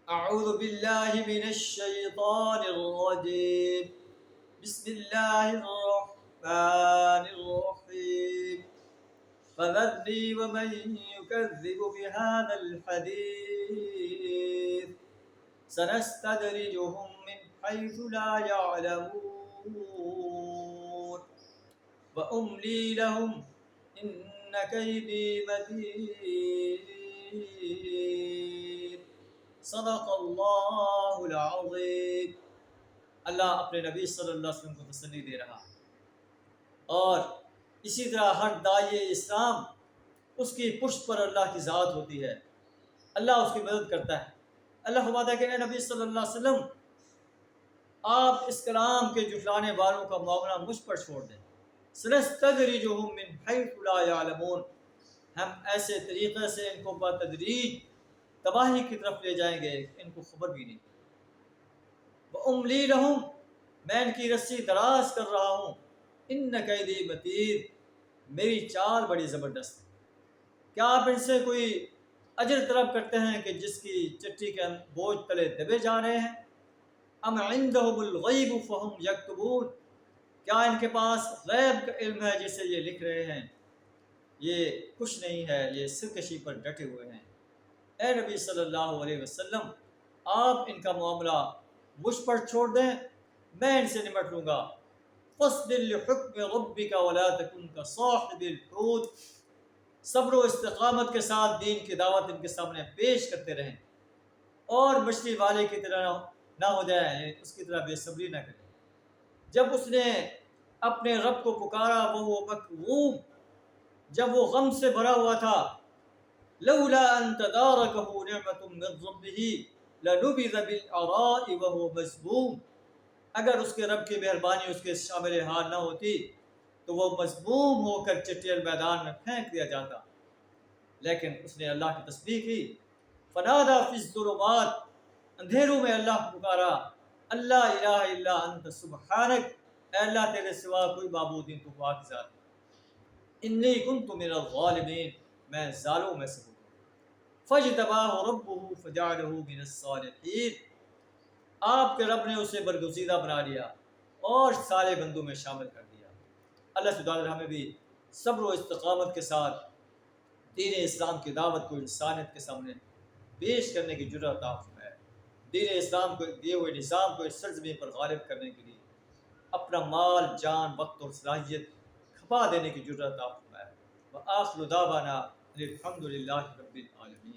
أعوذ بالله من الشيطان الرجيم. بسم الله الرحمن الرحيم. فذرني ومن يكذب بهذا الحديث سنستدرجهم من حيث لا يعلمون وأملي لهم إن كيدي متين. صدق اللہ العظیم. اللہ اپنے نبی صلی اللہ علیہ وسلم کو تسلی دے رہا، اور اسی طرح ہر داعی اسلام اس کی پشت پر اللہ کی ذات ہوتی ہے، اللہ اس کی مدد کرتا ہے. اللہ فرماتا ہے کہ اے نبی صلی اللہ علیہ وسلم، آپ اس کلام کے جھٹلانے والوں کا معاملہ مجھ پر چھوڑ دیں. سنستدرجهم من حیث لا يعلمون، ہم ایسے طریقے سے ان کو بتدریج تباہی کی طرف لے جائیں گے، ان کو خبر بھی نہیں. وَأُمْلِي لَهُمْ، میں ان کی رسی دراز کر رہا ہوں. إِنَّ كَيْدِي مَتِينٌ، میری چال بڑی زبردست ہے. کیا آپ ان سے کوئی اجر طلب کرتے ہیں کہ جس کی چٹھی کے بوجھ تلے دبے جا رہے ہیں؟ أَمْ عِنْدَهُمُ الْغَيْبُ فَهُمْ يَكْتُبُونَ، کیا ان کے پاس غیب کا علم ہے جسے یہ لکھ رہے ہیں؟ یہ کچھ نہیں ہے، یہ سرکشی پر ڈٹے ہوئے ہیں. اے نبی صلی اللہ علیہ وسلم، آپ ان کا معاملہ مجھ پر چھوڑ دیں، میں ان سے نمٹ لوں گا. فَاصْبِرْ لِحُكْمِ رَبِّكَ وَلَا تَكُنْ كَصَاحِبِ الْحُوتِ، صبر و استقامت کے ساتھ دین کی دعوت ان کے سامنے پیش کرتے رہیں، اور مچھلی والے کی طرح نہ ہو جائیں، یعنی اس کی طرح بے صبری نہ کریں. جب اس نے اپنے رب کو پکارا وہ مکروم، جب وہ غم سے بھرا ہوا تھا، لولا ان تدارکہ نعمت من ربہ لنبذ بالعراء وهو مذموم، اگر اس کے رب کی مہربانی اس کے شامل حال نہ ہوتی تو وہ مذموم ہو کر چٹیل میدان میں پھینک دیا جاتا. لیکن اس نے اللہ کی تسبیح کی. فنادى فی الظلمات، اندھیروں میں اللہ کو پکارا، اللہ الہ الا انت سبحانک، اے اللہ تیرے سوا کوئی معبود نہیں، تو پاک ذات. انی کنت من الظالمین، میں ظالموں میں سے ہوں. فاجتباہ ربہ فجعلہ من الصالحین، آپ کے رب نے اسے برگزیدہ بنا لیا اور سارے بندوں میں شامل کر دیا. اللہ تعالی ہمیں بھی صبر و استقامت کے ساتھ دین اسلام کی دعوت کو انسانیت کے سامنے پیش کرنے کی جرأت عطا فرمائے. دین اسلام کو دیے ہوئے نظام کو اس سرزمین پر غالب کرنے کے لیے اپنا مال، جان، وقت اور صلاحیت کھپا دینے کی جرأت عطا فرمائے. وآخر دعوانا الحمد للہ رب العالمین.